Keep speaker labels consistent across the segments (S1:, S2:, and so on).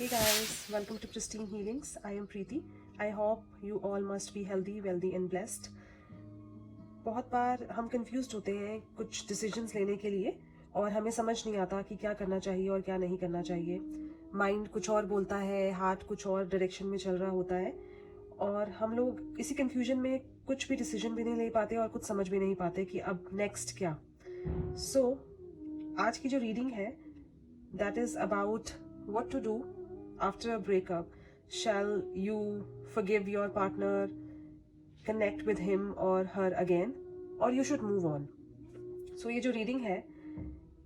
S1: Hey guys, welcome to Pristine Healings. I am Preeti. I hope you all must be healthy, wealthy and blessed. बहुत बार हम confused होते हैं कुछ decisions लेने के लिए और हमें समझ नहीं आता कि क्या करना चाहिए और क्या नहीं करना चाहिए. माइंड कुछ और बोलता है, हार्ट कुछ और डायरेक्शन में चल रहा होता है और हम लोग इसी कंफ्यूजन में कुछ भी डिसीजन भी नहीं ले पाते और कुछ समझ भी नहीं पाते कि अब नेक्स्ट क्या. सो आज की जो रीडिंग है that is about what to do after a breakup. Shall you forgive your partner, connect with him or her again, or you should move on? So ये जो रीडिंग है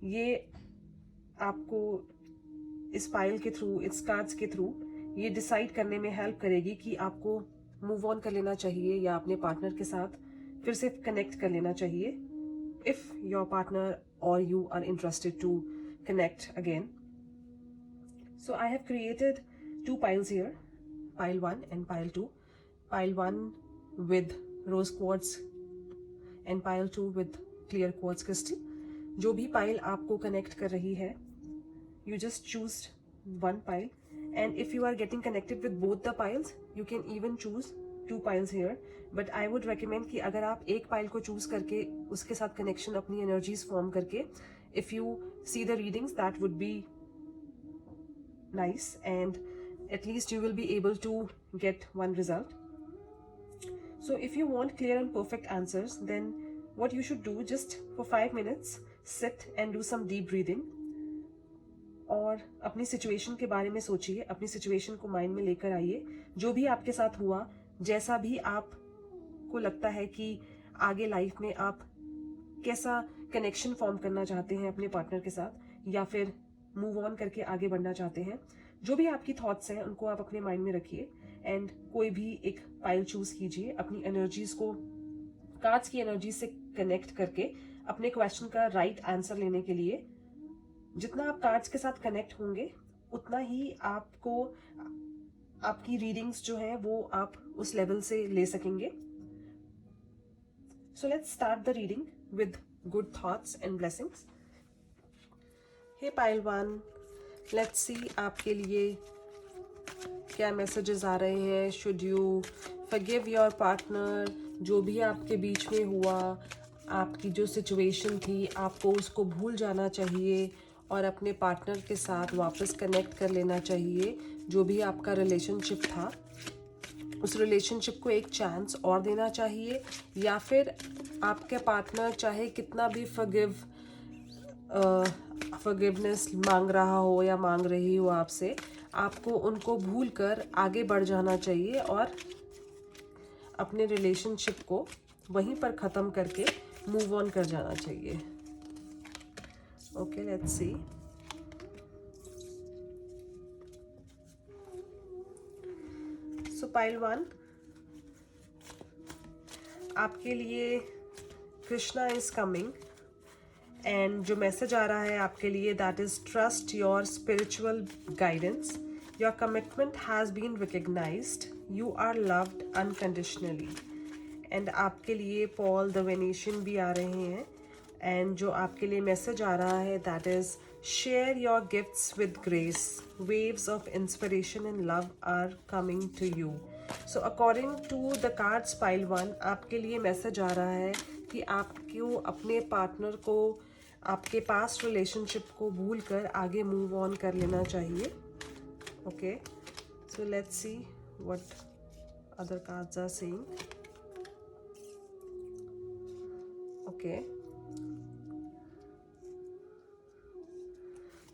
S1: ये आपको इस फाइल के थ्रू, इस कार्ड्स के थ्रू ये डिसाइड करने में हेल्प करेगी कि आपको मूव ऑन कर लेना चाहिए या अपने पार्टनर के साथ फिर से कनेक्ट कर लेना चाहिए इफ योर पार्टनर और you are interested to connect again. So I have created two piles here, pile 1 and pile 2. Pile 1 with rose quartz and pile 2 with clear quartz crystal. जो भी pile आपको connect कर रही है, you just choose one pile. And if you are getting connected with both the piles, you can even choose two piles here. But I would recommend कि अगर आप एक pile को choose करके उसके साथ connection अपनी energies form करके, if you see the readings, that would be nice and at least you will be able to get one result. So if you want clear and perfect answers, then what you should do, just for 5 minutes sit and do some deep breathing और अपनी situation के बारे में सोचिए, अपनी situation को mind में लेकर आइए. जो भी आपके साथ हुआ, जैसा भी आपको लगता है कि आगे लाइफ में आप कैसा कनेक्शन फॉर्म करना चाहते हैं अपने पार्टनर के साथ या फिर मूव ऑन करके आगे बढ़ना चाहते हैं, जो भी आपकी थॉट्स हैं उनको आप अपने माइंड में रखिए एंड कोई भी एक पाइल चूज कीजिए. अपनी एनर्जीज को कार्ड्स की एनर्जी से कनेक्ट करके अपने क्वेश्चन का राइट आंसर लेने के लिए जितना आप कार्ड्स के साथ कनेक्ट होंगे उतना ही आपको आपकी रीडिंग्स जो है वो आप उस लेवल से ले सकेंगे. So let's start the reading with good thoughts and blessings. Hey pile 1, let's see आपके लिए क्या मैसेजेस आ रहे हैं. Should you forgive your partner? जो भी आपके बीच में हुआ, आपकी जो सिचुएशन थी, आपको उसको भूल जाना चाहिए और अपने पार्टनर के साथ वापस कनेक्ट कर लेना चाहिए. जो भी आपका रिलेशनशिप था उस रिलेशनशिप को एक चांस और देना चाहिए या फिर आपके पार्टनर चाहे कितना भी फॉरगिवनेस मांग रहा हो या मांग रही हो आपसे, आपको उनको भूल कर आगे बढ़ जाना चाहिए और अपने रिलेशनशिप को वहीं पर ख़त्म करके मूव ऑन कर जाना चाहिए. Okay, let's see. So pile 1, आपके लिए कृष्णा इज कमिंग एंड जो मैसेज आ रहा है आपके लिए that is trust your spiritual guidance. Your commitment has been recognised. You are loved unconditionally. And आपके लिए पॉल द वेनेशियन भी आ रहे हैं एंड जो आपके लिए मैसेज आ रहा है that is share your gifts with grace. Waves of inspiration and love are coming to you. So according to the cards pile 1, आपके लिए मैसेज आ रहा है कि आपको अपने पार्टनर को, आपके पास्ट रिलेशनशिप को भूल कर आगे मूव ऑन कर लेना चाहिए. Okay, so let's see what other cards are saying. Okay,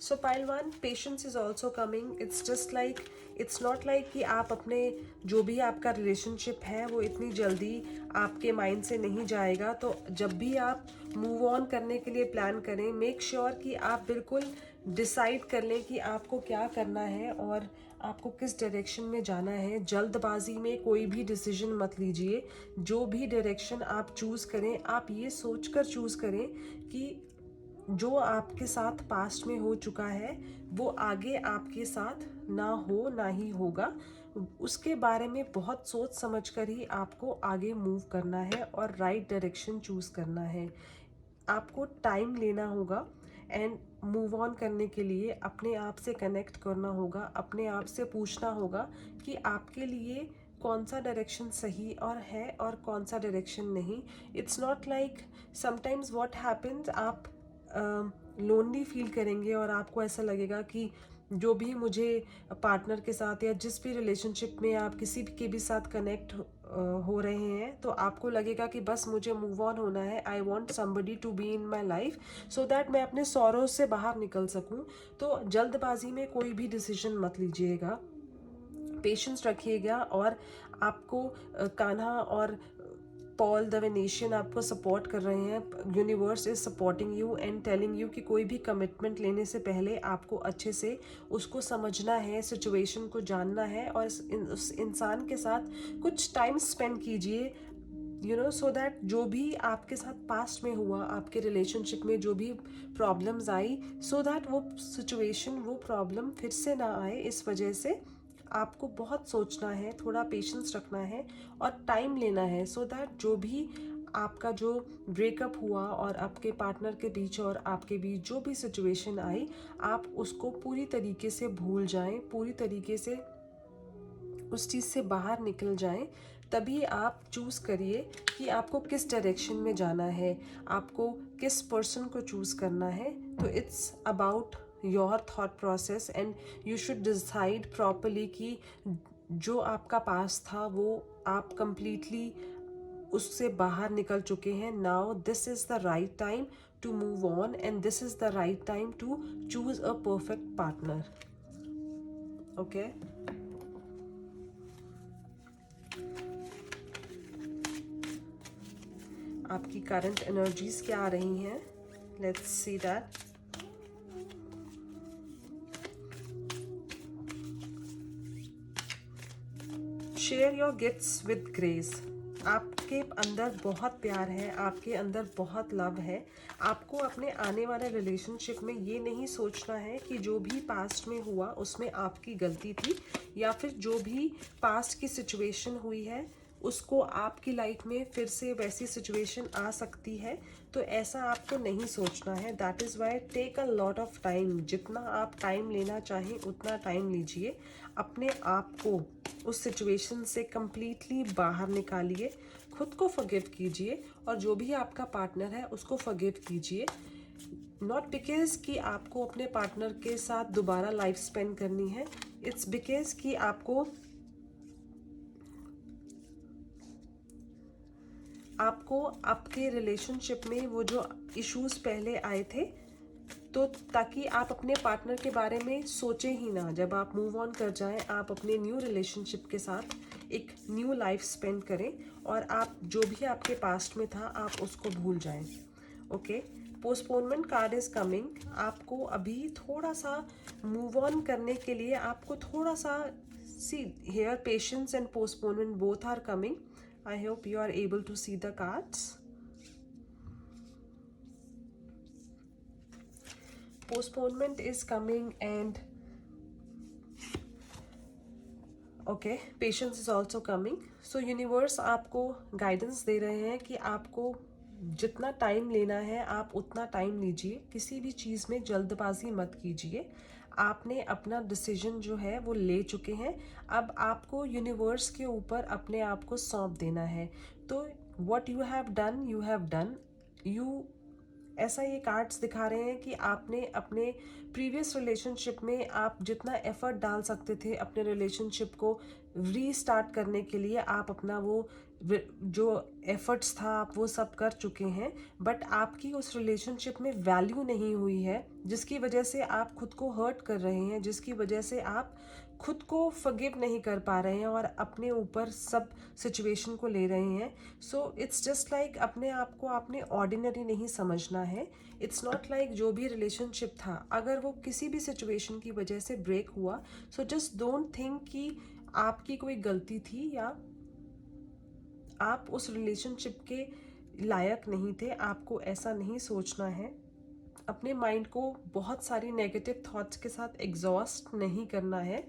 S1: so pile 1, patience is also coming. It's just like, it's not like कि आप अपने जो भी आपका रिलेशनशिप है वो इतनी जल्दी आपके माइंड से नहीं जाएगा. तो जब भी आप मूव ऑन करने के लिए प्लान करें, मेक श्योर कि आप बिल्कुल डिसाइड कर लें कि आपको क्या करना है और आपको किस डायरेक्शन में जाना है. जल्दबाजी में कोई भी डिसीजन मत लीजिए. जो भी डायरेक्शन आप चूज़ करें, आप ये सोचकर चूज़ करें कि जो आपके साथ पास्ट में हो चुका है वो आगे आपके साथ ना हो, ना ही होगा. उसके बारे में बहुत सोच समझ कर ही आपको आगे मूव करना है और राइट डायरेक्शन चूज़ करना है. आपको टाइम लेना होगा एंड मूव ऑन करने के लिए अपने आप से कनेक्ट करना होगा, अपने आप से पूछना होगा कि आपके लिए कौन सा डायरेक्शन सही और है और कौन सा डायरेक्शन नहीं. It's not like sometimes what happens, आप लोनली फील करेंगे और आपको ऐसा लगेगा कि जो भी मुझे पार्टनर के साथ या जिस भी रिलेशनशिप में आप किसी के भी साथ कनेक्ट हो रहे हैं, तो आपको लगेगा कि बस मुझे मूव ऑन होना है. I want somebody to be in my life so that मैं अपने सॉरोज से बाहर निकल सकूं. तो जल्दबाजी में कोई भी डिसीजन मत लीजिएगा, पेशेंस रखिएगा. और आपको कान्हा और पॉल द वेनेशियन आपको सपोर्ट कर रहे हैं. Universe is supporting you and telling you कि कोई भी कमिटमेंट लेने से पहले आपको अच्छे से उसको समझना है, सिचुएशन को जानना है और उस इंसान के साथ कुछ टाइम स्पेंड कीजिए, सो दैट जो भी आपके साथ पास्ट में हुआ, आपके रिलेशनशिप में जो भी प्रॉब्लम्स आई, सो दैट वो सिचुएशन, वो प्रॉब्लम फिर से ना आए. इस वजह से आपको बहुत सोचना है, थोड़ा पेशेंस रखना है और टाइम लेना है, सो दैट जो भी आपका जो ब्रेकअप हुआ और आपके पार्टनर के बीच और आपके बीच जो भी सिचुएशन आई, आप उसको पूरी तरीके से भूल जाएं, पूरी तरीके से उस चीज़ से बाहर निकल जाएं. तभी आप चूज़ करिए कि आपको किस डायरेक्शन में जाना है, आपको किस पर्सन को चूज़ करना है. तो it's about your thought process and you should decide properly कि जो आपका पास था वो आप कंप्लीटली उससे बाहर निकल चुके हैं. Now this is the right time to move on and this is the right time to choose a perfect partner. Okay, आपकी करंट एनर्जीज क्या आ रही हैं, let's see that. Share your gifts with grace. आपके अंदर बहुत प्यार है, आपके अंदर बहुत लव है. आपको अपने आने वाले रिलेशनशिप में ये नहीं सोचना है कि जो भी पास्ट में हुआ उसमें आपकी गलती थी या फिर जो भी पास्ट की सिचुएशन हुई है उसको आपकी लाइफ में फिर से वैसी सिचुएशन आ सकती है. तो ऐसा आपको नहीं सोचना है. That is why take a lot of time. जितना आप टाइम लेना चाहें उतना टाइम लीजिए. अपने आप को उस सिचुएशन से कंप्लीटली बाहर निकालिए, खुद को फॉरगिव कीजिए और जो भी आपका पार्टनर है उसको फॉरगिव कीजिए. नॉट बिकॉज कि आपको अपने पार्टनर के साथ दोबारा लाइफ स्पेंड करनी है, इट्स बिकॉज कि आपको आपके रिलेशनशिप में वो जो इश्यूज पहले आए थे, तो ताकि आप अपने पार्टनर के बारे में सोचें ही ना. जब आप मूव ऑन कर जाएं, आप अपने न्यू रिलेशनशिप के साथ एक न्यू लाइफ स्पेंड करें और आप जो भी आपके पास्ट में था आप उसको भूल जाएं. Okay, postponement card is coming. आपको अभी थोड़ा सा मूव ऑन करने के लिए आपको थोड़ा सा see here patience and postponement both are coming. I hope you are able to see the cards. Postponement is coming and okay, patience is also coming. So universe आपको guidance दे रहे हैं कि आपको जितना टाइम लेना है आप उतना टाइम लीजिए. किसी भी चीज़ में जल्दबाजी मत कीजिए. आपने अपना डिसीजन जो है वो ले चुके हैं. अब आपको यूनिवर्स के ऊपर अपने आप को सौंप देना है. तो what you have done, you have done. You ऐसा ये कार्ड्स दिखा रहे हैं कि आपने अपने प्रीवियस रिलेशनशिप में आप जितना एफर्ट डाल सकते थे अपने रिलेशनशिप को रीस्टार्ट करने के लिए, आप अपना वो जो एफर्ट्स था आप वो सब कर चुके हैं. बट आपकी उस रिलेशनशिप में वैल्यू नहीं हुई है, जिसकी वजह से आप खुद को हर्ट कर रहे हैं, जिसकी वजह से आप खुद को फॉरगिव नहीं कर पा रहे हैं और अपने ऊपर सब सिचुएशन को ले रहे हैं. सो इट्स जस्ट लाइक अपने आप को आपने ऑर्डिनरी नहीं समझना है. इट्स नॉट लाइक जो भी रिलेशनशिप था अगर वो किसी भी सिचुएशन की वजह से ब्रेक हुआ, सो जस्ट डोंट थिंक कि आपकी कोई गलती थी या आप उस रिलेशनशिप के लायक नहीं थे. आपको ऐसा नहीं सोचना है. अपने माइंड को बहुत सारी नेगेटिव थॉट्स के साथ एग्जॉस्ट नहीं करना है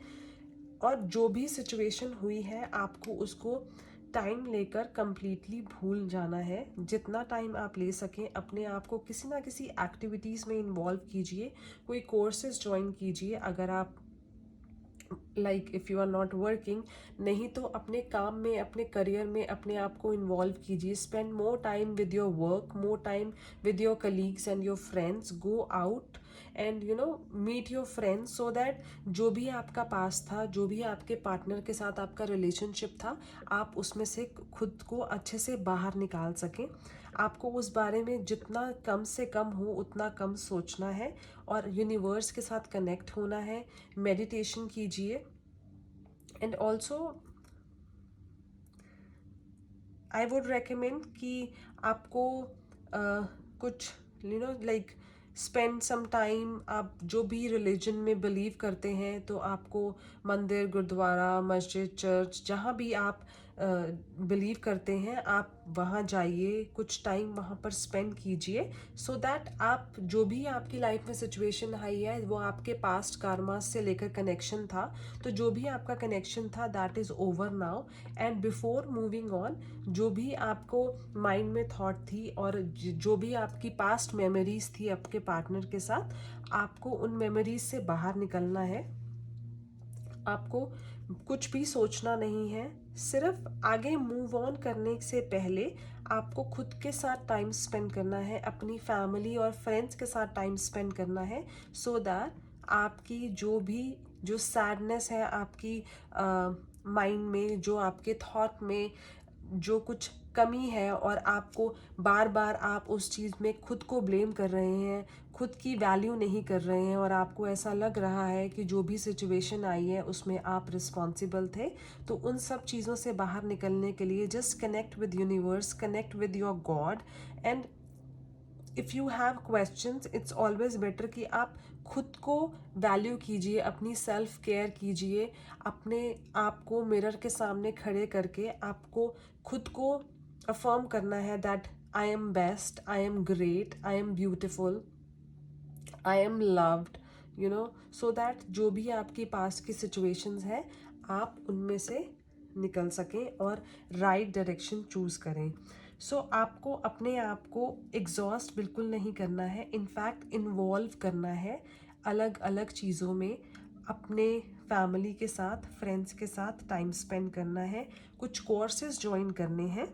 S1: और जो भी सिचुएशन हुई है आपको उसको टाइम लेकर completely भूल जाना है। जितना टाइम आप ले सकें अपने आप को किसी ना किसी एक्टिविटीज़ में इन्वॉल्व कीजिए, कोई कोर्सेज ज्वाइन कीजिए। अगर आप if you are not working, नहीं तो अपने काम में, अपने करियर में अपने आप को इन्वॉल्व कीजिए। Spend more time with your work, more time with your colleagues and your friends. Go out and meet your friends, so that जो भी आपका पास था, जो भी आपके पार्टनर के साथ आपका रिलेशनशिप था, आप उसमें से खुद को अच्छे से बाहर निकाल सकें। आपको उस बारे में जितना कम से कम हो उतना कम सोचना है और यूनिवर्स के साथ कनेक्ट होना है। मेडिटेशन कीजिए and also I would recommend कि आपको कुछ स्पेंड सम टाइम, आप जो भी रिलीजन में बिलीव करते हैं तो आपको मंदिर, गुरुद्वारा, मस्जिद, चर्च, जहाँ भी आप बिलीव करते हैं आप वहाँ जाइए, कुछ टाइम वहाँ पर स्पेंड कीजिए, सो दैट आप जो भी आपकी लाइफ में सिचुएशन आई है वो आपके पास्ट कार्मा से लेकर कनेक्शन था, तो जो भी आपका कनेक्शन था that is over now. And before moving on, जो भी आपको माइंड में थॉट थी और जो भी आपकी पास्ट मेमोरीज थी आपके पार्टनर के साथ, आपको उन मेमोरीज से बाहर निकलना है। आपको कुछ भी सोचना नहीं है, सिर्फ आगे मूव ऑन करने से पहले आपको खुद के साथ टाइम स्पेंड करना है, अपनी फैमिली और फ्रेंड्स के साथ टाइम स्पेंड करना है, सो दैट आपकी जो सैडनेस है आपकी माइंड में, जो आपके थॉट में जो कुछ कमी है और आपको बार बार आप उस चीज़ में खुद को ब्लेम कर रहे हैं, खुद की वैल्यू नहीं कर रहे हैं और आपको ऐसा लग रहा है कि जो भी सिचुएशन आई है उसमें आप रिस्पॉन्सिबल थे, तो उन सब चीज़ों से बाहर निकलने के लिए just connect with universe, connect with your God. And if you have questions, it's always better कि आप खुद को वैल्यू कीजिए, अपनी सेल्फ केयर कीजिए। अपने आप को मिरर के सामने खड़े करके आपको खुद को अफर्म करना है that I am best, I am great, I am beautiful, I am loved, so that जो भी आपकी पास की सिचुएशंस है आप उनमें से निकल सकें और राइट डायरेक्शन चूज़ करें। सो आपको अपने आप को एग्जॉस्ट बिल्कुल नहीं करना है, इनफैक्ट इन्वॉल्व करना है अलग अलग चीज़ों में। अपने फैमिली के साथ, फ्रेंड्स के साथ टाइम स्पेंड करना है, कुछ कोर्सेज ज्वाइन करने हैं,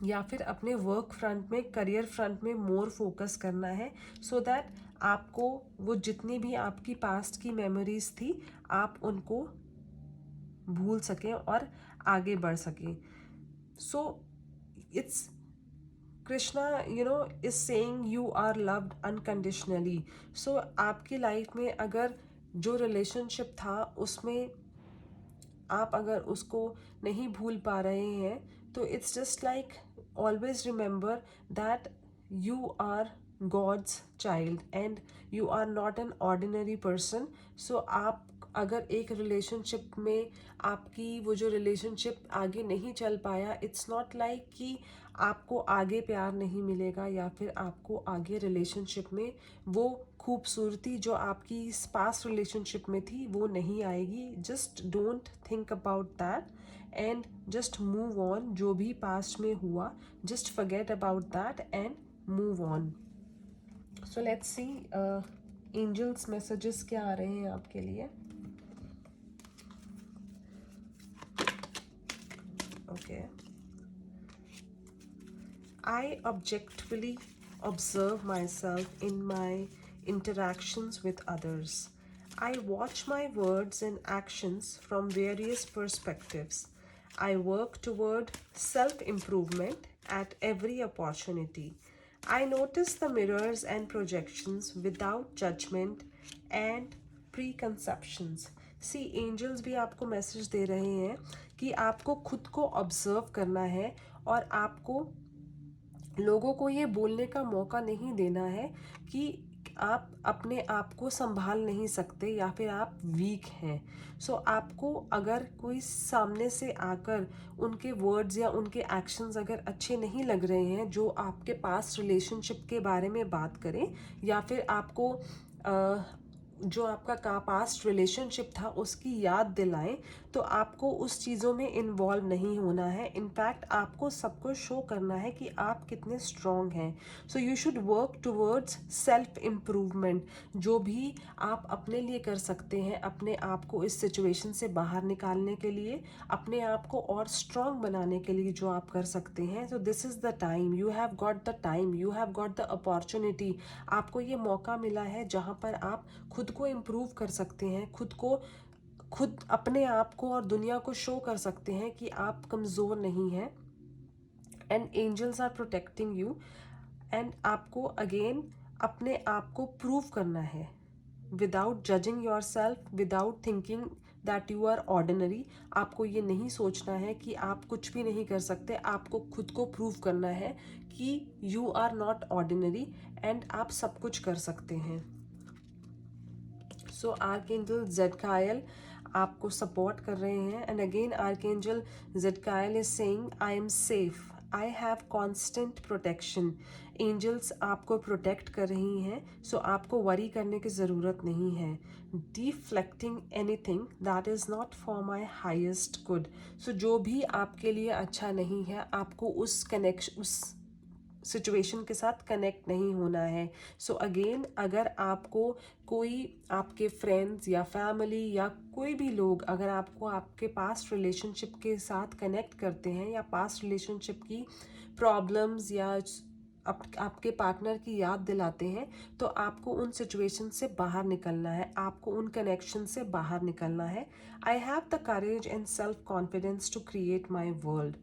S1: या फिर अपने वर्क फ्रंट में, करियर फ्रंट में मोर फोकस करना है, सो दैट आपको वो जितनी भी आपकी पास्ट की मेमोरीज थी आप उनको भूल सकें और आगे बढ़ सकें। So it's Krishna is saying you are loved unconditionally. So आपकी लाइफ में अगर जो रिलेशनशिप था उसमें आप अगर उसको नहीं भूल पा रहे हैं तो it's just like always remember that you are God's child and you are not an ordinary person. So आप अगर एक रिलेशनशिप में आपकी वो जो रिलेशनशिप आगे नहीं चल पाया, इट्स नॉट लाइक कि आपको आगे प्यार नहीं मिलेगा या फिर आपको आगे रिलेशनशिप में वो खूबसूरती जो आपकी इस पास्ट रिलेशनशिप में थी वो नहीं आएगी। Just don't think about that and just move on. जो भी पास्ट में हुआ just forget about that and move on. So let's see angels messages क्या आ रहे हैं आपके लिए। Okay, I objectively observe myself in my interactions with others. I watch my words and actions from various perspectives. I work toward self-improvement at every opportunity. I notice the mirrors and projections without judgment and preconceptions. See angels भी आपको message दे रहे हैं कि आपको खुद को observe करना है और आपको लोगों को ये बोलने का मौका नहीं देना है कि आप अपने आप को संभाल नहीं सकते या फिर आप वीक हैं। सो आपको अगर कोई सामने से आकर उनके वर्ड्स या उनके एक्शंस अगर अच्छे नहीं लग रहे हैं, जो आपके पास रिलेशनशिप के बारे में बात करें या फिर आपको जो आपका पास्ट रिलेशनशिप था उसकी याद दिलाएं, तो आपको उस चीज़ों में इन्वॉल्व नहीं होना है। इनफैक्ट आपको सबको शो करना है कि आप कितने स्ट्रॉन्ग हैं। So you should work towards self improvement. जो भी आप अपने लिए कर सकते हैं, अपने आप को इस सिचुएशन से बाहर निकालने के लिए, अपने आप को और स्ट्रॉन्ग बनाने के लिए जो आप कर सकते हैं, तो this is the time, you have got the time, you have got the opportunity. आपको ये मौका मिला है जहाँ पर आप खुद को इम्प्रूव कर सकते हैं, खुद अपने आप को और दुनिया को शो कर सकते हैं कि आप कमज़ोर नहीं हैं। And angels are protecting you. And आपको अगेन अपने आप को प्रूव करना है, without judging yourself, without thinking that you are ordinary. आपको ये नहीं सोचना है कि आप कुछ भी नहीं कर सकते। आपको खुद को प्रूव करना है कि you are not ordinary and आप सब कुछ कर सकते हैं। सो आर्कएंजल ज़ेडकायल आपको सपोर्ट कर रहे हैं। And again archangel Zadkiel is saying I am safe, I have constant protection. Angels आपको प्रोटेक्ट कर रही हैं, सो आपको वरी करने की ज़रूरत नहीं है। Deflecting anything that is not for my highest good. So जो भी आपके लिए अच्छा नहीं है, आपको उस सिचुएशन के साथ कनेक्ट नहीं होना है। सो अगेन अगर आपको कोई आपके फ्रेंड्स या फैमिली या कोई भी लोग अगर आपको आपके पास्ट रिलेशनशिप के साथ कनेक्ट करते हैं या पास्ट रिलेशनशिप की प्रॉब्लम्स या आपके पार्टनर की याद दिलाते हैं, तो आपको उन सिचुएशन से बाहर निकलना है, आपको उन कनेक्शन से बाहर निकलना है। I have the courage and self confidence to create my world.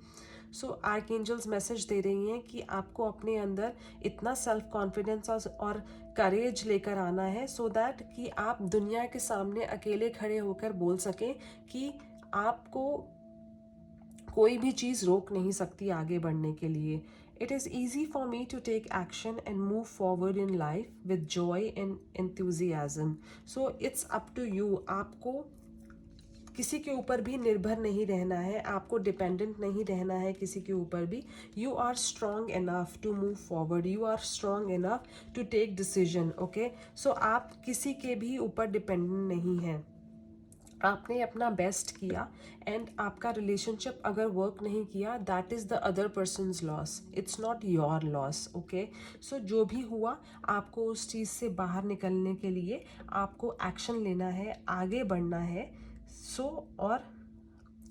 S1: So archangels message दे रही हैं कि आपको अपने अंदर इतना सेल्फ कॉन्फिडेंस और करेज लेकर आना है, सो दैट कि आप दुनिया के सामने अकेले खड़े होकर बोल सकें कि आपको कोई भी चीज़ रोक नहीं सकती आगे बढ़ने के लिए। It is easy for me to take action and move forward in life with joy and enthusiasm. So it's up to you. आपको किसी के ऊपर भी निर्भर नहीं रहना है, आपको डिपेंडेंट नहीं रहना है किसी के ऊपर भी। You are strong enough to move forward, you are strong enough to take decision. Okay, so आप किसी के भी ऊपर डिपेंडेंट नहीं हैं। आपने अपना बेस्ट किया एंड आपका रिलेशनशिप अगर वर्क नहीं किया, that is the other person's loss, it's not your loss. Okay, so जो भी हुआ आपको उस चीज़ से बाहर निकलने के लिए आपको एक्शन लेना है, आगे बढ़ना है। सो और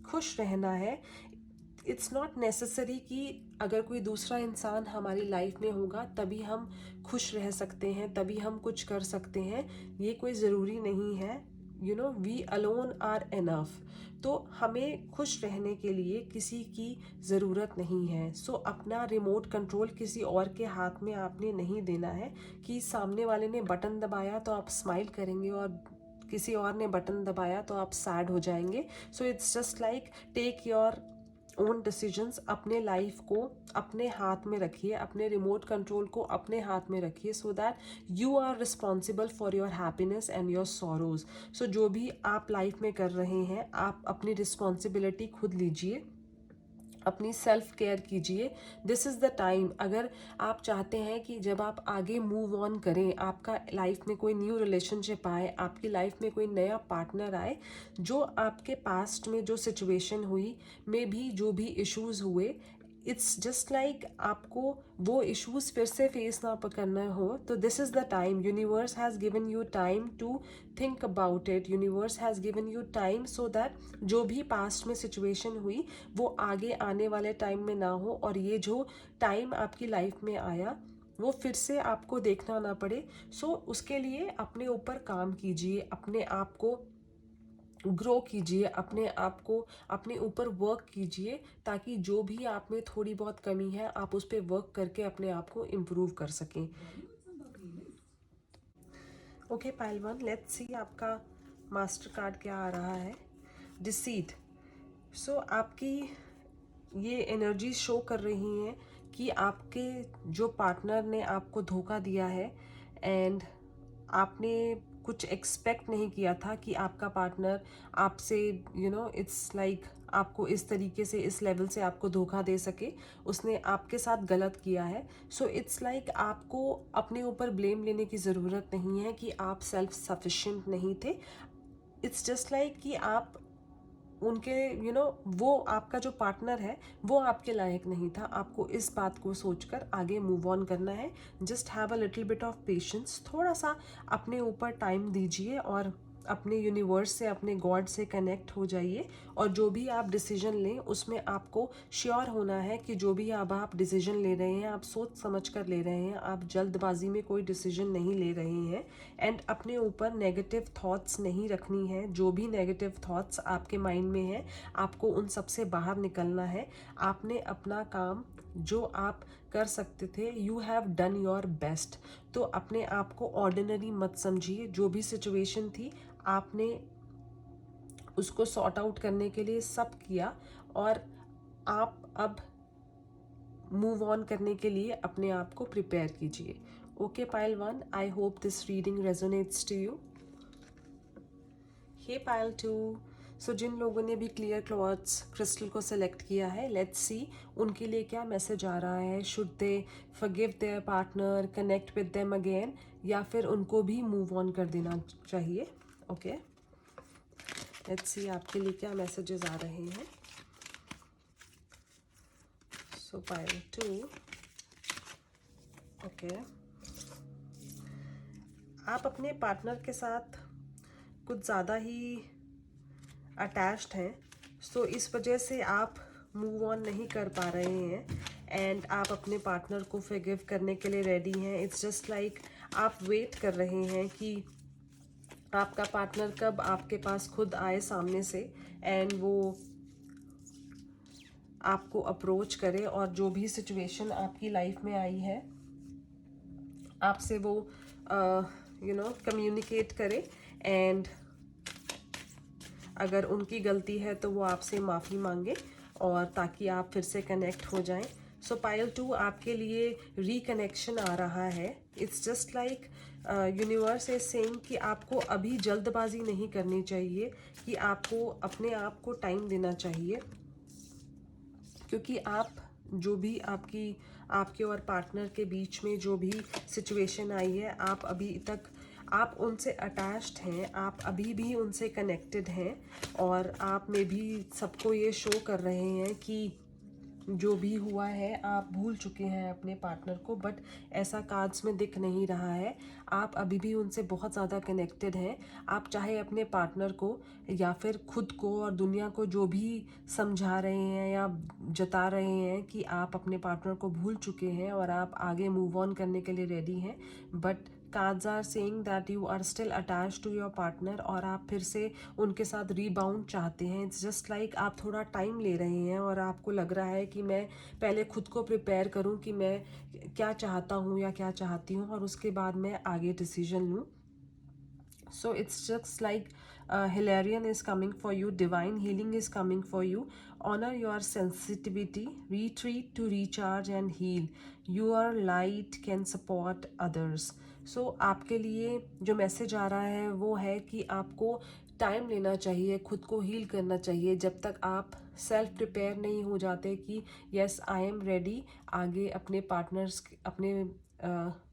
S1: खुश रहना है। इट्स नॉट नेसेसरी कि अगर कोई दूसरा इंसान हमारी लाइफ में होगा तभी हम खुश रह सकते हैं, तभी हम कुछ कर सकते हैं, ये कोई ज़रूरी नहीं है। You know, we alone are enough. तो हमें खुश रहने के लिए किसी की ज़रूरत नहीं है। सो अपना रिमोट कंट्रोल किसी और के हाथ में आपने नहीं देना है कि सामने वाले ने बटन दबाया तो आप स्माइल करेंगे और किसी और ने बटन दबाया तो आप सैड हो जाएंगे। So it's just like take your own decisions. अपने लाइफ को अपने हाथ में रखिए, अपने रिमोट कंट्रोल को अपने हाथ में रखिए, so that you are responsible for your happiness and your sorrows. So जो भी आप लाइफ में कर रहे हैं, आप अपनी रिस्पॉन्सिबिलिटी खुद लीजिए, अपनी सेल्फ केयर कीजिए। This is the time. अगर आप चाहते हैं कि जब आप आगे मूव ऑन करें, आपका लाइफ में कोई न्यू रिलेशनशिप आए, आपकी लाइफ में कोई नया पार्टनर आए, जो आपके पास्ट में जो सिचुएशन हुई में भी जो भी इश्यूज हुए, इट्स जस्ट लाइक आपको वो इश्यूज फिर से फेस ना करना हो, तो this is the time. Universe has given you time to think about it, universe has given you time so that जो भी पास्ट में सिचुएशन हुई वो आगे आने वाले टाइम में ना हो, और ये जो टाइम आपकी लाइफ में आया वो फिर से आपको देखना ना पड़े। सो उसके लिए अपने ऊपर काम कीजिए, अपने आप को ग्रो कीजिए, अपने आप को अपने ऊपर वर्क कीजिए, ताकि जो भी आप में थोड़ी बहुत कमी है आप उस पर वर्क करके अपने आप को इम्प्रूव कर सकें। Okay pile one, let's see आपका मास्टर कार्ड क्या आ रहा है। डिसीट। सो आपकी ये एनर्जी शो कर रही हैं कि आपके जो पार्टनर ने आपको धोखा दिया है एंड आपने कुछ एक्सपेक्ट नहीं किया था कि आपका पार्टनर आपसे इट्स लाइक आपको इस तरीके से, इस लेवल से आपको धोखा दे सके। उसने आपके साथ गलत किया है। सो इट्स लाइक आपको अपने ऊपर ब्लेम लेने की ज़रूरत नहीं है कि आप सेल्फ सफिशिएंट नहीं थे। इट्स जस्ट लाइक कि आप उनके वो आपका जो पार्टनर है वो आपके लायक नहीं था। आपको इस बात को सोचकर आगे मूव ऑन करना है। Just have a little bit of patience, थोड़ा सा अपने ऊपर टाइम दीजिए और अपने यूनिवर्स से, अपने गॉड से कनेक्ट हो जाइए। और जो भी आप डिसीजन लें उसमें आपको श्योर होना है कि जो भी अब आप डिसीजन ले रहे हैं आप सोच समझ कर ले रहे हैं, आप जल्दबाजी में कोई डिसीजन नहीं ले रहे हैं। एंड अपने ऊपर नेगेटिव थॉट्स नहीं रखनी है। जो भी नेगेटिव थॉट्स आपके माइंड में हैं आपको उन सब से बाहर निकलना है। आपने अपना काम जो आप कर सकते थे, you have done your best. तो अपने आप को ऑर्डिनरी मत समझिए। जो भी सिचुएशन थी आपने उसको सॉर्ट आउट करने के लिए सब किया और आप अब मूव ऑन करने के लिए अपने आप को प्रिपेयर कीजिए। Okay pile 1, I hope this reading resonates to you. Hey pile 2, so जिन लोगों ने भी क्लियर क्लॉथ्स क्रिस्टल को सिलेक्ट किया है, लेट्स सी उनके लिए क्या मैसेज आ रहा है। Should they forgive there partner, connect with them again, या फिर उनको भी मूव ऑन कर देना चाहिए। ओके, लेट्स सी आपके लिए क्या मैसेजेस आ रहे हैं। सो पाइल 2, ओके, आप अपने पार्टनर के साथ कुछ ज़्यादा ही अटैच्ड हैं। सो इस वजह से आप मूव ऑन नहीं कर पा रहे हैं एंड आप अपने पार्टनर को फॉरगिव करने के लिए रेडी हैं। इट्स जस्ट लाइक आप वेट कर रहे हैं कि आपका पार्टनर कब आपके पास खुद आए सामने से एंड वो आपको अप्रोच करे और जो भी सिचुएशन आपकी लाइफ में आई है आपसे वो कम्युनिकेट करे। एंड अगर उनकी गलती है तो वो आपसे माफ़ी मांगे और ताकि आप फिर से कनेक्ट हो जाएं। सो पाइल 2, आपके लिए रिकनेक्शन आ रहा है। It's just like universe is saying कि आपको अभी जल्दबाजी नहीं करनी चाहिए, कि आपको अपने आप को टाइम देना चाहिए, क्योंकि आप जो भी आपके और पार्टनर के बीच में जो भी सिचुएशन आई है, आप अभी तक आप उनसे अटैच्ड हैं, आप अभी भी उनसे कनेक्टेड हैं और आप में भी सबको ये शो कर रहे हैं कि जो भी हुआ है आप भूल चुके हैं अपने पार्टनर को। बट ऐसा कार्ड्स में दिख नहीं रहा है। आप अभी भी उनसे बहुत ज़्यादा कनेक्टेड हैं। आप चाहे अपने पार्टनर को या फिर खुद को और दुनिया को जो भी समझा रहे हैं या जता रहे हैं कि आप अपने पार्टनर को भूल चुके हैं और आप आगे मूव ऑन करने के लिए रेडी हैं, but cards are saying that you are still attach to your partner और आप फिर से उनके साथ रीबाउंड चाहते हैं। इट्स जस्ट लाइक आप थोड़ा टाइम ले रहे हैं और आपको लग रहा है कि मैं पहले खुद को प्रिपेयर करूं कि मैं क्या चाहता हूं या क्या चाहती हूं और उसके बाद मैं आगे डिसीजन लूं। So it's just like Hilarion is coming for you, divine healing is coming for you. Honor your sensitivity, retreat to recharge and heal. Your light can support others. So आपके लिए जो मैसेज आ रहा है वो है कि आपको टाइम लेना चाहिए, खुद को हील करना चाहिए जब तक आप सेल्फ प्रिपेयर नहीं हो जाते कि यस आई एम रेडी आगे अपने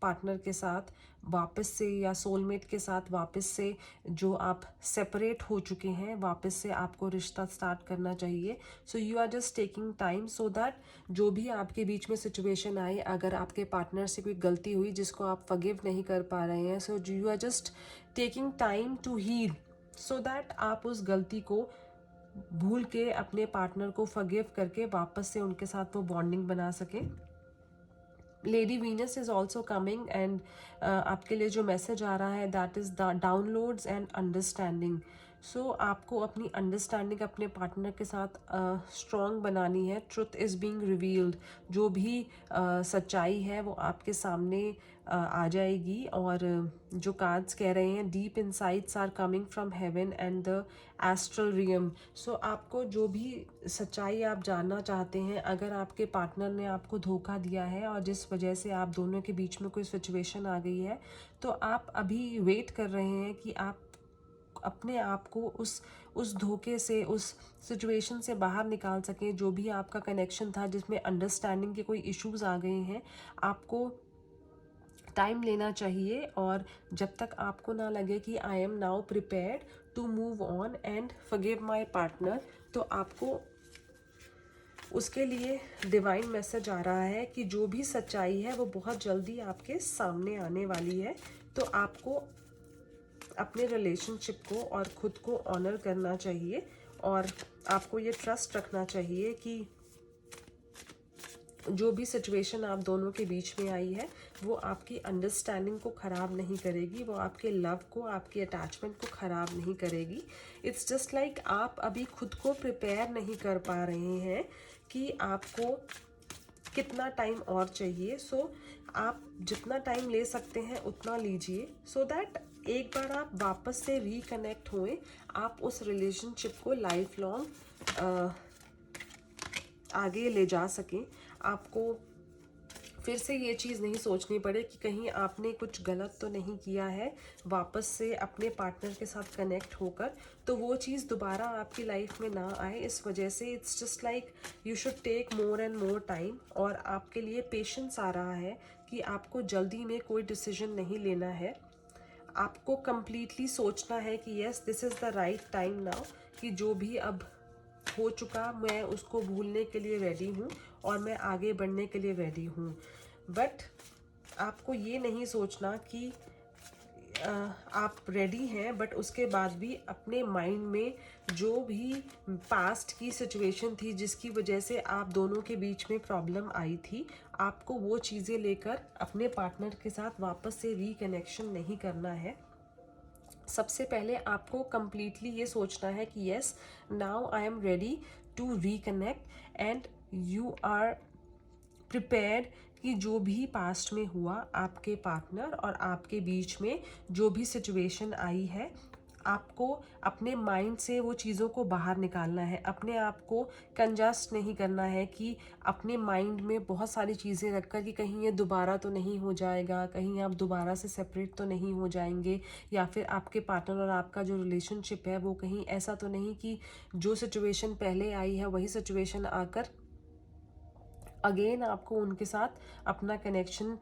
S1: पार्टनर के साथ वापस से या सोलमेट के साथ वापस से जो आप सेपरेट हो चुके हैं वापस से आपको रिश्ता स्टार्ट करना चाहिए। So you are just taking time so that जो भी आपके बीच में सिचुएशन आए, अगर आपके पार्टनर से कोई गलती हुई जिसको आप फॉरगिव नहीं कर पा रहे हैं, so you are just taking time to heal so that आप उस गलती को भूल के अपने पार्टनर को फॉरगिव करके वापस से उनके साथ वो बॉन्डिंग बना सके। Lady Venus is also coming and आपके लिए जो मैसेज आ रहा है that is the downloads and understanding. So आपको अपनी अंडरस्टैंडिंग अपने पार्टनर के साथ स्ट्रॉन्ग बनानी है। ट्रुथ इज़ बीइंग रिवील्ड, जो भी सच्चाई है वो आपके सामने आ जाएगी। और जो कार्ड्स कह रहे हैं, deep insights are coming from heaven and the astral realm. So आपको जो भी सच्चाई आप जानना चाहते हैं, अगर आपके पार्टनर ने आपको धोखा दिया है और जिस वजह से आप दोनों के बीच में कोई सिचुएशन आ गई है, तो आप अभी वेट कर रहे हैं कि आप अपने आप को उस धोखे से, उस सिचुएशन से बाहर निकाल सकें। जो भी आपका कनेक्शन था जिसमें अंडरस्टैंडिंग के कोई इश्यूज आ गए हैं, आपको टाइम लेना चाहिए। और जब तक आपको ना लगे कि I am now prepared to move on and forgive my partner, तो आपको उसके लिए डिवाइन मैसेज आ रहा है कि जो भी सच्चाई है वो बहुत जल्दी आपके सामने आने वाली है। तो आपको अपने रिलेशनशिप को और खुद को ऑनर करना चाहिए, और आपको ये ट्रस्ट रखना चाहिए कि जो भी सिचुएशन आप दोनों के बीच में आई है वो आपकी अंडरस्टैंडिंग को ख़राब नहीं करेगी, वो आपके लव को, आपकी अटैचमेंट को ख़राब नहीं करेगी। इट्स जस्ट लाइक आप अभी खुद को प्रिपेयर नहीं कर पा रहे हैं कि आपको कितना टाइम और चाहिए। सो आप जितना टाइम ले सकते हैं उतना लीजिए, सो दैट एक बार आप वापस से रिकनेक्ट हुए, आप उस रिलेशनशिप को लाइफ लॉन्ग आगे ले जा सकें। आपको फिर से ये चीज़ नहीं सोचनी पड़े कि कहीं आपने कुछ गलत तो नहीं किया है वापस से अपने पार्टनर के साथ कनेक्ट होकर, तो वो चीज़ दोबारा आपकी लाइफ में ना आए। इस वजह से it's just like you should take more and more time, और आपके लिए पेशेंस आ रहा है कि आपको जल्दी में कोई डिसीजन नहीं लेना है। आपको कंप्लीटली सोचना है कि yes, this is the right time now, कि जो भी अब हो चुका मैं उसको भूलने के लिए रेडी हूँ और मैं आगे बढ़ने के लिए रेडी हूँ। बट आपको ये नहीं सोचना कि आप रेडी हैं, बट उसके बाद भी अपने माइंड में जो भी पास्ट की सिचुएशन थी जिसकी वजह से आप दोनों के बीच में प्रॉब्लम आई थी, आपको वो चीज़ें लेकर अपने पार्टनर के साथ वापस से रिकनेक्शन नहीं करना है। सबसे पहले आपको कंप्लीटली ये सोचना है कि yes, now I am ready to reconnect and you are prepared कि जो भी पास्ट में हुआ आपके पार्टनर और आपके बीच में जो भी सिचुएशन आई है, आपको अपने माइंड से वो चीज़ों को बाहर निकालना है। अपने आप को कंजस्ट नहीं करना है कि अपने माइंड में बहुत सारी चीज़ें रखकर कि कहीं ये दोबारा तो नहीं हो जाएगा, कहीं आप दोबारा से सेपरेट तो नहीं हो जाएंगे, या फिर आपके पार्टनर और आपका जो रिलेशनशिप है वो कहीं ऐसा तो नहीं कि जो सिचुएशन पहले आई है वही सिचुएशन आकर अगेन आपको उनके साथ अपना कनेक्शन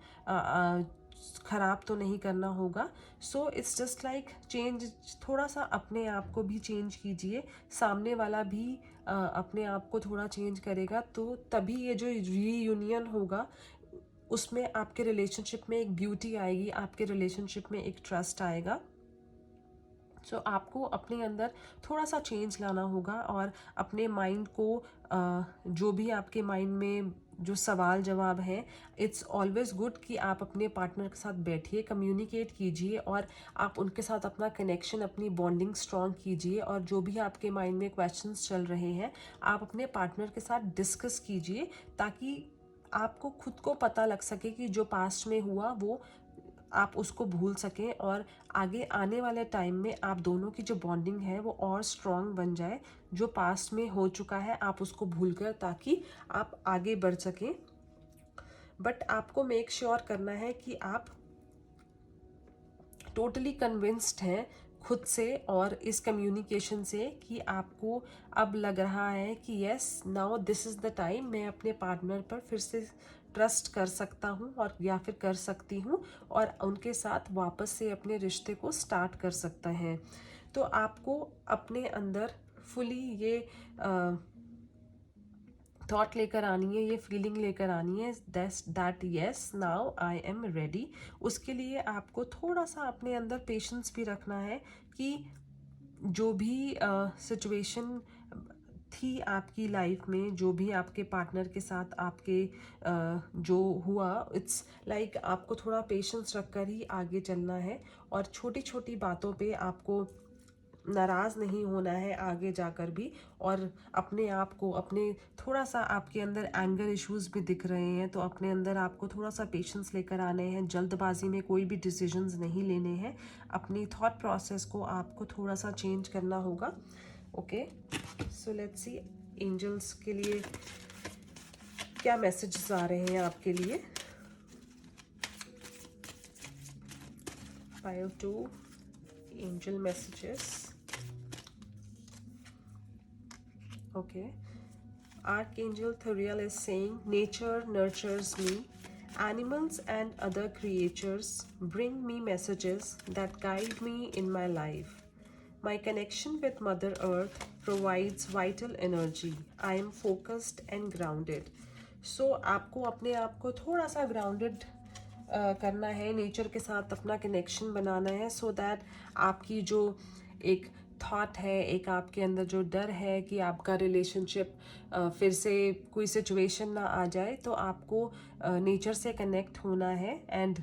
S1: ख़राब तो नहीं करना होगा। सो इट्स जस्ट लाइक चेंज, थोड़ा सा अपने आप को भी चेंज कीजिए, सामने वाला भी अपने आप को थोड़ा चेंज करेगा, तो तभी ये जो रीयूनियन होगा उसमें आपके रिलेशनशिप में एक ब्यूटी आएगी, आपके रिलेशनशिप में एक ट्रस्ट आएगा। सो आपको अपने अंदर थोड़ा सा चेंज लाना होगा, और अपने माइंड को जो भी आपके माइंड में जो सवाल जवाब हैं, इट्स ऑलवेज गुड कि आप अपने पार्टनर के साथ बैठिए, कम्युनिकेट कीजिए, और आप उनके साथ अपना कनेक्शन, अपनी बॉन्डिंग स्ट्रॉन्ग कीजिए। और जो भी आपके माइंड में क्वेश्चंस चल रहे हैं, आप अपने पार्टनर के साथ डिस्कस कीजिए, ताकि आपको खुद को पता लग सके कि जो पास्ट में हुआ वो आप उसको भूल सकें, और आगे आने वाले टाइम में आप दोनों की जो बॉन्डिंग है वो और स्ट्रॉन्ग बन जाए। जो पास्ट में हो चुका है आप उसको भूलकर, ताकि आप आगे बढ़ सकें। बट आपको मेक श्योर करना है कि आप टोटली कन्विंस्ड हैं खुद से और इस कम्युनिकेशन से, कि आपको अब लग रहा है कि yes, now this is the time, मैं अपने पार्टनर पर फिर से ट्रस्ट कर सकता हूँ और या फिर कर सकती हूँ, और उनके साथ वापस से अपने रिश्ते को स्टार्ट कर सकता है। तो आपको अपने अंदर फुली ये थॉट लेकर आनी है, ये फीलिंग लेकर आनी है that yes, now I am ready. उसके लिए आपको थोड़ा सा अपने अंदर पेशेंस भी रखना है कि जो भी सिचुएशन थी आपकी लाइफ में, जो भी आपके पार्टनर के साथ आपके जो हुआ, इट्स लाइक आपको थोड़ा पेशेंस रखकर ही आगे चलना है, और छोटी छोटी बातों पे आपको नाराज़ नहीं होना है आगे जाकर भी, और अपने आप को अपने थोड़ा सा आपके अंदर एंगर इश्यूज भी दिख रहे हैं, तो अपने अंदर आपको थोड़ा सा पेशेंस लेकर आने हैं। जल्दबाजी में कोई भी डिसीजंस नहीं लेने हैं, अपनी थॉट प्रोसेस को आपको थोड़ा सा चेंज करना होगा। Okay, so let's see angels के लिए क्या मैसेजेस आ रहे हैं आपके लिए। Pile 2 angel messages. Okay, Archangel Thuriel is saying nature nurtures me. Animals and other creatures bring me messages that guide me in my life. My connection with Mother Earth provides vital energy. I am focused and grounded. So आपको अपने आप को थोड़ा सा grounded करना है, nature के साथ अपना कनेक्शन बनाना है, सो दैट आपकी जो एक थॉट है, एक आपके अंदर जो डर है कि आपका रिलेशनशिप फिर से कोई सिचुएशन ना आ जाए, तो आपको नेचर से कनेक्ट होना है and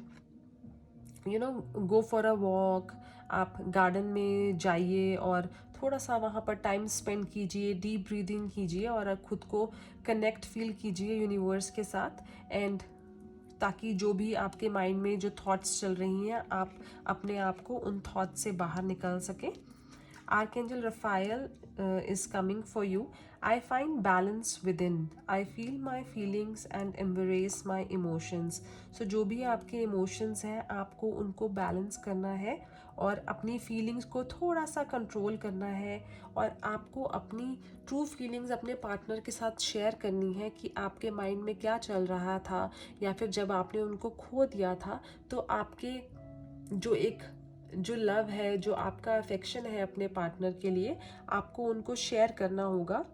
S1: go for a walk. आप गार्डन में जाइए और थोड़ा सा वहाँ पर टाइम स्पेंड कीजिए, डीप ब्रीदिंग कीजिए और खुद को कनेक्ट फील कीजिए यूनिवर्स के साथ, एंड ताकि जो भी आपके माइंड में जो थॉट्स चल रही हैं आप अपने आप को उन थॉट्स से बाहर निकाल सकें। Archangel Raphael is coming for you. I find balance within. I feel my feelings and embrace my emotions. So जो भी आपके emotions हैं आपको उनको balance करना है और अपनी feelings को थोड़ा सा control करना है, और आपको अपनी true feelings अपने partner के साथ share करनी है कि आपके mind में क्या चल रहा था, या फिर जब आपने उनको खो दिया था तो आपके जो लव है, जो आपका अफेक्शन है अपने पार्टनर के लिए, आपको उनको शेयर करना होगा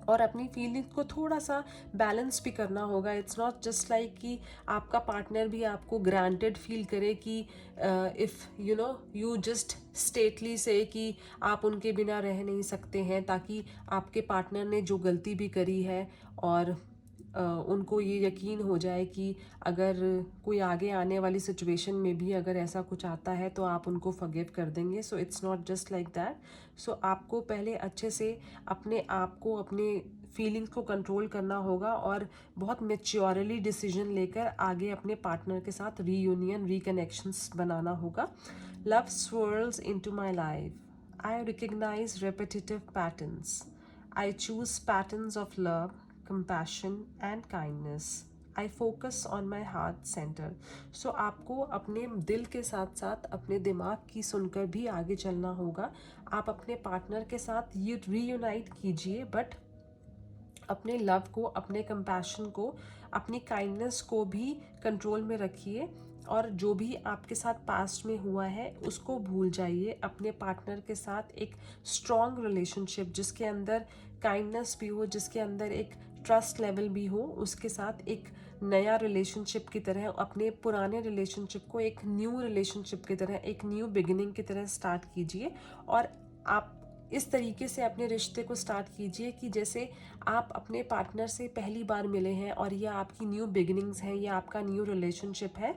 S1: और अपनी फीलिंग्स को थोड़ा सा बैलेंस भी करना होगा। इट्स नॉट जस्ट लाइक कि आपका पार्टनर भी आपको ग्रांटेड फील करे कि इफ़ यू जस्ट स्टेटली से कि आप उनके बिना रह नहीं सकते हैं, ताकि आपके पार्टनर ने जो गलती भी करी है और उनको ये यकीन हो जाए कि अगर कोई आगे आने वाली सिचुएशन में भी अगर ऐसा कुछ आता है तो आप उनको फॉरगिव कर देंगे। So it's not just like that. So आपको पहले अच्छे से अपने आप को, अपने फीलिंग्स को कंट्रोल करना होगा और बहुत मेच्योरली डिसीजन लेकर आगे अपने पार्टनर के साथ रीयूनियन, रिकनेक्शंस बनाना होगा। Love swirls into my life. I recognize repetitive patterns. I choose patterns of love, compassion and kindness. I focus on my heart center. So आपको अपने दिल के साथ साथ अपने दिमाग की सुनकर भी आगे चलना होगा। आप अपने पार्टनर के साथ ये रीयूनाइट कीजिए, बट अपने लव को, अपने कंपैशन को, अपनी काइंडनेस को भी कंट्रोल में रखिए, और जो भी आपके साथ पास्ट में हुआ है उसको भूल जाइए। अपने पार्टनर के साथ एक स्ट्रॉन्ग रिलेशनशिप जिसके अंदर काइंडनेस भी हो, जिसके अंदर एक ट्रस्ट लेवल भी हो, उसके साथ एक नया रिलेशनशिप की तरह, अपने पुराने रिलेशनशिप को एक न्यू रिलेशनशिप की तरह, एक न्यू बिगिनिंग की तरह स्टार्ट कीजिए। और आप इस तरीके से अपने रिश्ते को स्टार्ट कीजिए कि जैसे आप अपने पार्टनर से पहली बार मिले हैं और ये आपकी न्यू बिगिनिंग्स हैं, ये आपका न्यू रिलेशनशिप है।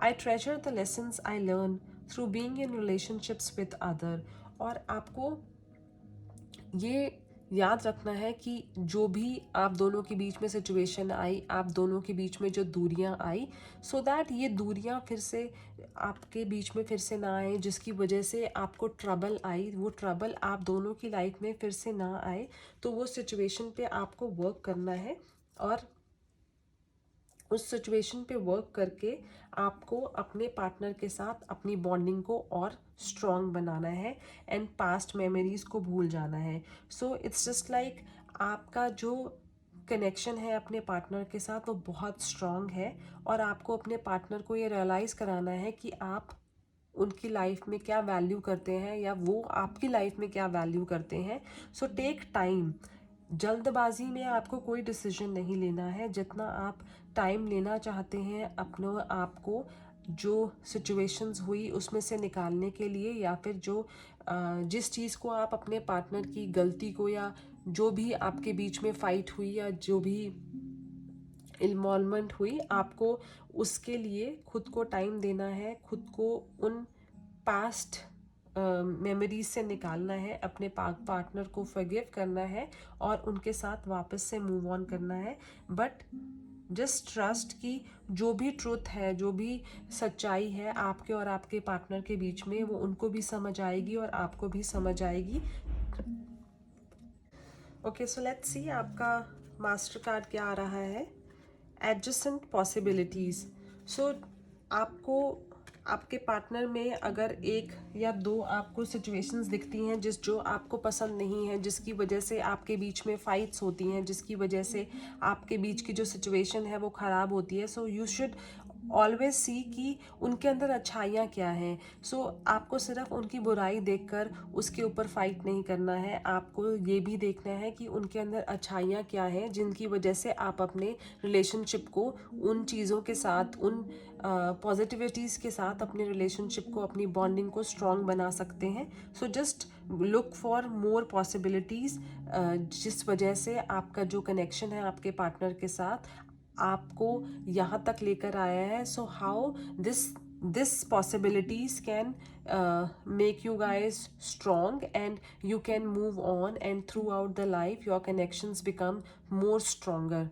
S1: I treasure the lessons I learn through being in relationships with other. और आपको ये याद रखना है कि जो भी आप दोनों के बीच में सिचुएशन आई, आप दोनों के बीच में जो दूरियां आई, सो दैट ये दूरियां फिर से आपके बीच में फिर से ना आए, जिसकी वजह से आपको ट्रबल आई, वो ट्रबल आप दोनों की लाइफ में फिर से ना आए। तो वो सिचुएशन पे आपको वर्क करना है और उस सिचुएशन पे वर्क करके आपको अपने पार्टनर के साथ अपनी बॉन्डिंग को और स्ट्रॉन्ग बनाना है एंड पास्ट मेमोरीज को भूल जाना है। सो इट्स जस्ट लाइक आपका जो कनेक्शन है अपने पार्टनर के साथ वो बहुत स्ट्रॉन्ग है, और आपको अपने पार्टनर को ये रियलाइज़ कराना है कि आप उनकी लाइफ में क्या वैल्यू करते हैं या वो आपकी लाइफ में क्या वैल्यू करते हैं। So take time. जल्दबाजी में आपको कोई डिसीजन नहीं लेना है। जितना आप टाइम लेना चाहते हैं अपने आप को जो सिचुएशंस हुई उसमें से निकालने के लिए, या फिर जो जिस चीज़ को आप अपने पार्टनर की गलती को, या जो भी आपके बीच में फ़ाइट हुई, या जो भी इन्वॉल्वमेंट हुई, आपको उसके लिए खुद को टाइम देना है, खुद को उन पास्ट मेमोरीज से निकालना है, अपने पार्टनर को फॉरगिव करना है और उनके साथ वापस से मूव ऑन करना है। बट जस्ट ट्रस्ट कि जो भी ट्रुथ है, जो भी सच्चाई है आपके और आपके पार्टनर के बीच में, वो उनको भी समझ आएगी और आपको भी समझ आएगी। ओके, सो लेट्स सी आपका मास्टर कार्ड क्या आ रहा है। Adjacent possibilities. सो आपको आपके पार्टनर में अगर एक या दो आपको सिचुएशंस दिखती हैं जो आपको पसंद नहीं है, जिसकी वजह से आपके बीच में फाइट्स होती हैं, जिसकी वजह से आपके बीच की जो सिचुएशन है वो ख़राब होती है, so you should always see कि उनके अंदर अच्छाइयाँ क्या हैं। सो आपको सिर्फ उनकी बुराई देखकर उसके ऊपर फाइट नहीं करना है, आपको ये भी देखना है कि उनके अंदर अच्छाइयाँ क्या हैं जिनकी वजह से आप अपने रिलेशनशिप को उन चीज़ों के साथ, उन पॉजिटिविटीज़ के साथ अपने रिलेशनशिप को, अपनी बॉन्डिंग को स्ट्रॉन्ग बना सकते हैं। So just look for more possibilities जिस वजह से आपका जो कनेक्शन है आपके पार्टनर के साथ आपको यहाँ तक लेकर आया है। So how this possibilities can make you guys strong and you can move on, and throughout the life your connections become more stronger.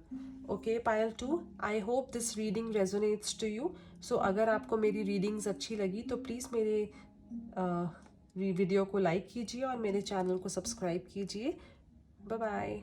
S1: Okay Payal 2, I hope this reading resonates to you. So अगर आपको मेरी readings अच्छी लगी तो please मेरे video को like कीजिए और मेरे चैनल को सब्सक्राइब कीजिए। Bye bye.